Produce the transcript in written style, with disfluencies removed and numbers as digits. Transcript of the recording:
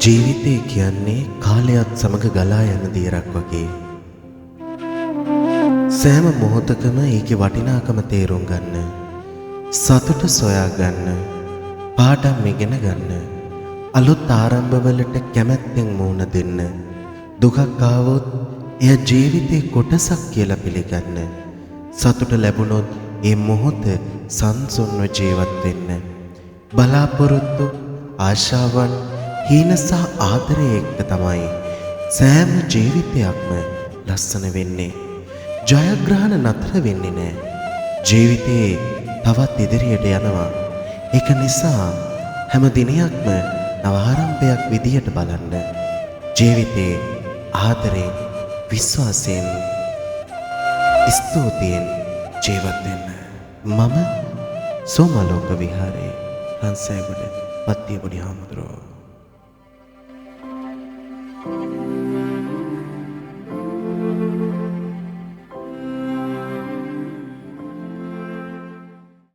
ජීවිතය කියන්නේ කාලයත් සමග ගලා යන දියරක් වගේ. සෑම මොහොතකම ඒකේ වටිනාකම තේරුම් ගන්න, සතුට සොයා ගන්න, පාඩම් ඉගෙන ගන්න, අලුත් ආරම්භවලට කැමැත්තෙන් මුහුණ දෙන්න, දුකක් ආවොත් එය ජීවිතේ කොටසක් කියලා පිළිගන්න, සතුට ලැබුණොත් ඒ මොහොත සංසුන්ව ජීවත් වෙන්න, බලාපොරොත්තු, ආශාවන්, හීන සහ ආදරය එක්ක තමයි සෑම ජීවිතයක්ම ලස්සන වෙන්නේ. ජයග්‍රහණ නතර වෙන්නේ නැහැ. ජීවිතේ තවත් ඉදිරියට යනවා. ඒක නිසා හැම දිනයක්ම නව ආරම්භයක් විදියට බලන්න. ජීවිතේ ආදරයෙන්, විශ්වාසයෙන්, ස්තුතියෙන් ජීවත් වෙන්න. මම සෝමලෝක විහාරයේ රන්සෑගොඩ පත්තියපොඩි හාමුදුරුවෝ.